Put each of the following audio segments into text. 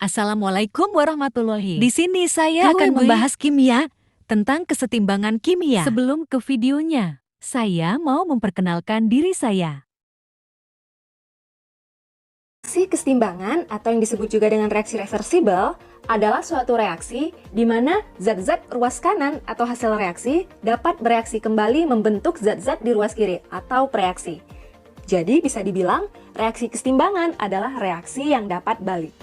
Assalamualaikum warahmatullahi. Di sini saya akan Ibu. membahas kimia tentang kesetimbangan kimia. Sebelum ke videonya, saya mau memperkenalkan diri saya. Reaksi kesetimbangan atau yang disebut juga dengan reaksi reversibel adalah suatu reaksi di mana zat-zat ruas kanan atau hasil reaksi dapat bereaksi kembali membentuk zat-zat di ruas kiri atau preaksi. Jadi bisa dibilang reaksi kesetimbangan adalah reaksi yang dapat balik.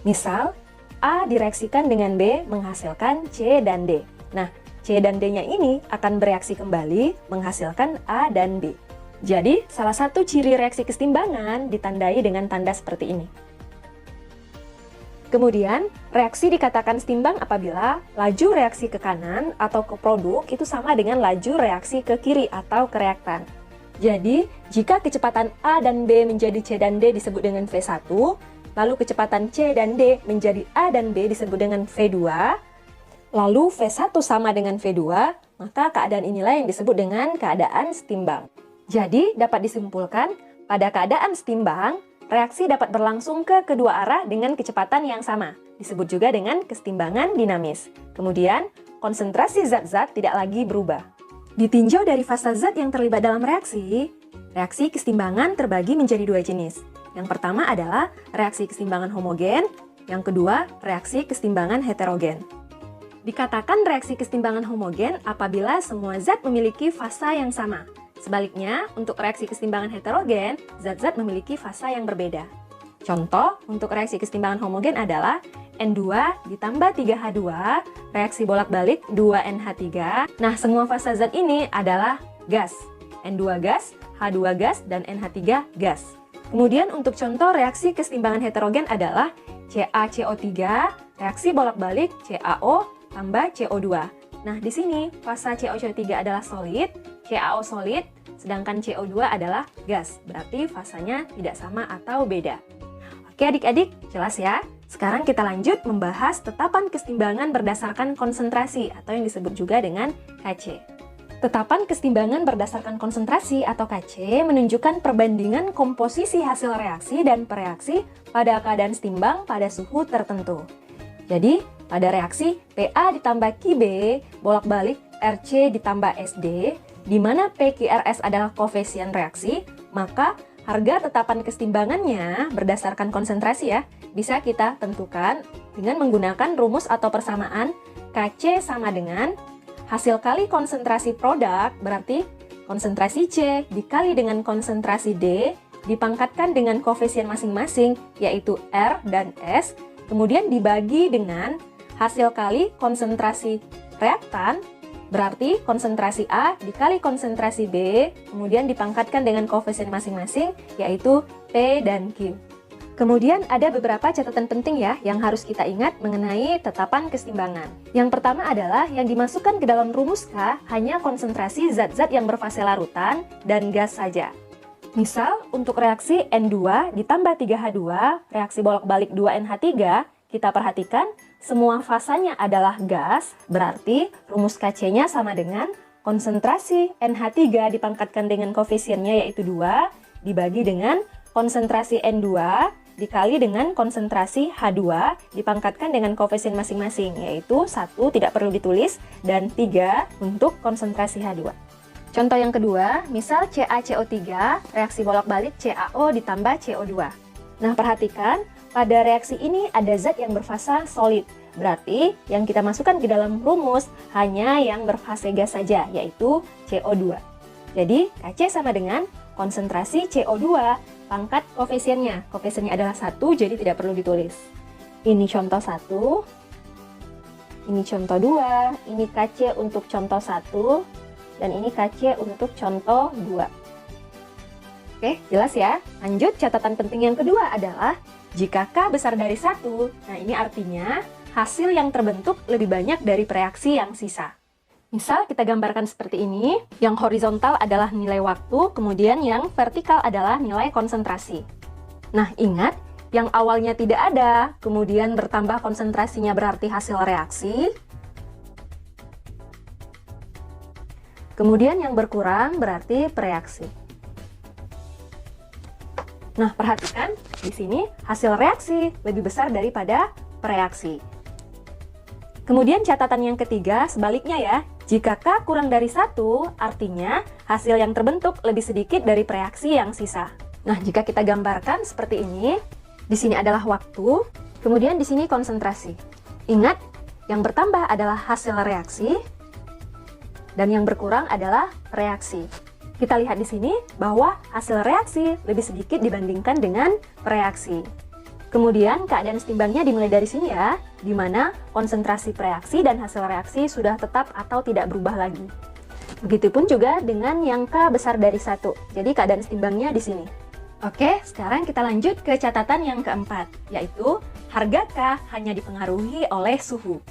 Misal, A direaksikan dengan B menghasilkan C dan D. Nah, C dan D-nya ini akan bereaksi kembali menghasilkan A dan B. Jadi, salah satu ciri reaksi kesetimbangan ditandai dengan tanda seperti ini. Kemudian, reaksi dikatakan setimbang apabila laju reaksi ke kanan atau ke produk itu sama dengan laju reaksi ke kiri atau ke reaktan. Jadi, jika kecepatan A dan B menjadi C dan D disebut dengan V1, lalu kecepatan C dan D menjadi A dan B disebut dengan V2, lalu V1 sama dengan V2, maka keadaan inilah yang disebut dengan keadaan setimbang. Jadi, dapat disimpulkan, pada keadaan setimbang, reaksi dapat berlangsung ke kedua arah dengan kecepatan yang sama, disebut juga dengan kesetimbangan dinamis. Kemudian, konsentrasi zat-zat tidak lagi berubah. Ditinjau dari fasa zat yang terlibat dalam reaksi kesetimbangan terbagi menjadi dua jenis. Yang pertama adalah reaksi kesetimbangan homogen, yang kedua reaksi kesetimbangan heterogen. Dikatakan reaksi kesetimbangan homogen apabila semua zat memiliki fasa yang sama. Sebaliknya, untuk reaksi kesetimbangan heterogen, zat-zat memiliki fasa yang berbeda. Contoh untuk reaksi kesetimbangan homogen adalah N2 ditambah 3H2, reaksi bolak-balik 2NH3. Nah, semua fasa zat ini adalah gas. N2 gas, H2 gas, dan NH3 gas. Kemudian untuk contoh reaksi kesetimbangan heterogen adalah CaCO3, reaksi bolak-balik CaO tambah CO2. Nah, di sini fasa CaCO3 adalah solid, CaO solid, sedangkan CO2 adalah gas. Berarti fasanya tidak sama atau beda. Oke adik-adik, jelas ya? Sekarang kita lanjut membahas tetapan kesetimbangan berdasarkan konsentrasi atau yang disebut juga dengan Kc. Tetapan kesetimbangan berdasarkan konsentrasi atau Kc menunjukkan perbandingan komposisi hasil reaksi dan pereaksi pada keadaan setimbang pada suhu tertentu. Jadi, pada reaksi Pa ditambah Qb bolak-balik Rc ditambah Sd, di mana PQRS adalah koefisien reaksi, maka harga tetapan kesetimbangannya berdasarkan konsentrasi ya, bisa kita tentukan dengan menggunakan rumus atau persamaan Kc sama dengan hasil kali konsentrasi produk, berarti konsentrasi C dikali dengan konsentrasi D, dipangkatkan dengan koefisien masing-masing, yaitu R dan S, kemudian dibagi dengan hasil kali konsentrasi reaktan, berarti konsentrasi A dikali konsentrasi B, kemudian dipangkatkan dengan koefisien masing-masing, yaitu P dan Q. Kemudian ada beberapa catatan penting ya yang harus kita ingat mengenai tetapan kesetimbangan. Yang pertama adalah yang dimasukkan ke dalam rumus K hanya konsentrasi zat-zat yang berfase larutan dan gas saja. Misal untuk reaksi N2 ditambah 3H2, reaksi bolak-balik 2NH3, kita perhatikan semua fasanya adalah gas, berarti rumus Kc-nya sama dengan konsentrasi NH3 dipangkatkan dengan koefisiennya yaitu 2, dibagi dengan konsentrasi N2 dikali dengan konsentrasi H2 dipangkatkan dengan koefisien masing-masing, yaitu 1 tidak perlu ditulis dan 3 untuk konsentrasi H2. Contoh yang kedua, misal CaCO3 reaksi bolak-balik CaO ditambah CO2. Nah, perhatikan pada reaksi ini ada zat yang berfasa solid. Berarti yang kita masukkan ke dalam rumus hanya yang berfase gas saja, yaitu CO2. Jadi, Kc sama dengan konsentrasi CO2 pangkat koefisiennya. Koefisiennya adalah 1, jadi tidak perlu ditulis. Ini contoh 1, ini contoh 2, ini Kc untuk contoh 1, dan ini Kc untuk contoh 2. Oke, jelas ya? Lanjut, catatan penting yang kedua adalah jika K besar dari 1, nah ini artinya hasil yang terbentuk lebih banyak dari reaksi yang sisa. Misal kita gambarkan seperti ini, yang horizontal adalah nilai waktu, kemudian yang vertikal adalah nilai konsentrasi. Nah, ingat, yang awalnya tidak ada, kemudian bertambah konsentrasinya berarti hasil reaksi. Kemudian yang berkurang berarti preaksi. Nah, perhatikan di sini hasil reaksi lebih besar daripada pereaksi. Kemudian catatan yang ketiga, sebaliknya ya. Jika K kurang dari 1, artinya hasil yang terbentuk lebih sedikit dari reaksi yang sisa. Nah, jika kita gambarkan seperti ini, di sini adalah waktu, kemudian di sini konsentrasi. Ingat, yang bertambah adalah hasil reaksi, dan yang berkurang adalah reaksi. Kita lihat di sini bahwa hasil reaksi lebih sedikit dibandingkan dengan reaksi. Kemudian keadaan setimbangnya dimulai dari sini ya, di mana konsentrasi reaksi dan hasil reaksi sudah tetap atau tidak berubah lagi. Begitupun juga dengan yang K besar dari 1, jadi keadaan setimbangnya di sini. Oke, sekarang kita lanjut ke catatan yang keempat, yaitu harga K hanya dipengaruhi oleh suhu.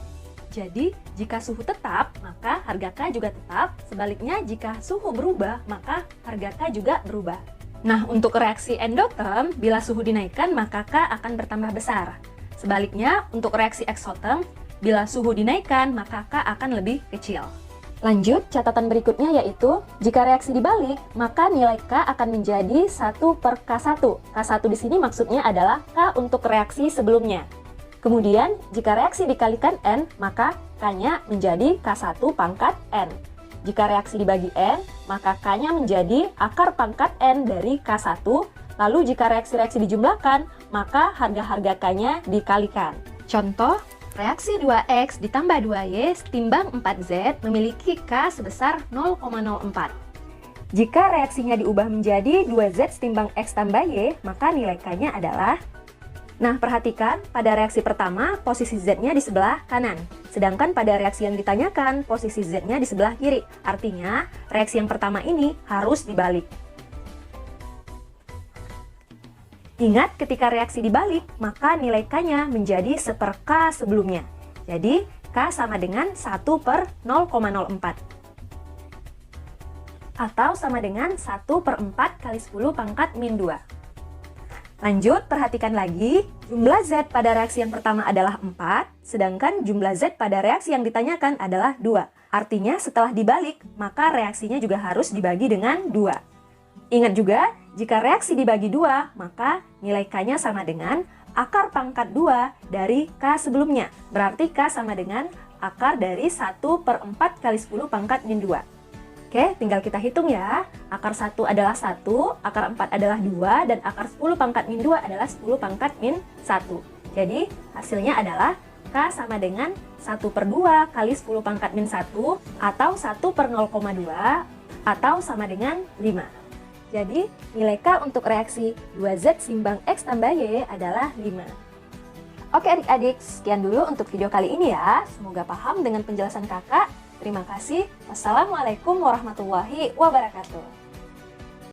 Jadi, jika suhu tetap, maka harga K juga tetap. Sebaliknya, jika suhu berubah, maka harga K juga berubah. Nah, untuk reaksi endoterm, bila suhu dinaikkan, maka K akan bertambah besar. Sebaliknya, untuk reaksi eksoterm, bila suhu dinaikkan, maka K akan lebih kecil. Lanjut, catatan berikutnya yaitu, jika reaksi dibalik, maka nilai K akan menjadi 1/K1. K1 di sini maksudnya adalah K untuk reaksi sebelumnya. Kemudian, jika reaksi dikalikan N, maka K-nya menjadi K1 pangkat N. Jika reaksi dibagi N, maka K-nya menjadi akar pangkat N dari K1. Lalu jika reaksi-reaksi dijumlahkan, maka harga-harga K-nya dikalikan. Contoh, reaksi 2X ditambah 2Y setimbang 4Z memiliki K sebesar 0,04. Jika reaksinya diubah menjadi 2Z setimbang X tambah Y, maka nilai K-nya adalah... Nah, perhatikan, pada reaksi pertama, posisi Z-nya di sebelah kanan. Sedangkan pada reaksi yang ditanyakan, posisi Z-nya di sebelah kiri. Artinya, reaksi yang pertama ini harus dibalik. Ingat, ketika reaksi dibalik, maka nilai K-nya menjadi 1/K sebelumnya. Jadi, K sama dengan 1/0,04. Atau sama dengan 1/4 kali 10 pangkat min 2. Lanjut, perhatikan lagi, jumlah Z pada reaksi yang pertama adalah 4, sedangkan jumlah Z pada reaksi yang ditanyakan adalah 2. Artinya setelah dibalik, maka reaksinya juga harus dibagi dengan 2. Ingat juga, jika reaksi dibagi 2, maka nilai K-nya sama dengan akar pangkat 2 dari K sebelumnya. Berarti K sama dengan akar dari 1/4 kali 10 pangkat min 2. Oke, tinggal kita hitung ya. Akar 1 adalah 1, akar 4 adalah 2, dan akar 10 pangkat min 2 adalah 10 pangkat min 1. Jadi, hasilnya adalah K sama dengan 1/2 kali 10 pangkat min 1, atau 1/0,2, atau sama dengan 5. Jadi, nilai K untuk reaksi 2Z simbang X tambah Y adalah 5. Oke adik-adik, sekian dulu untuk video kali ini ya. Semoga paham dengan penjelasan kakak. Terima kasih. Wassalamualaikum warahmatullahi wabarakatuh.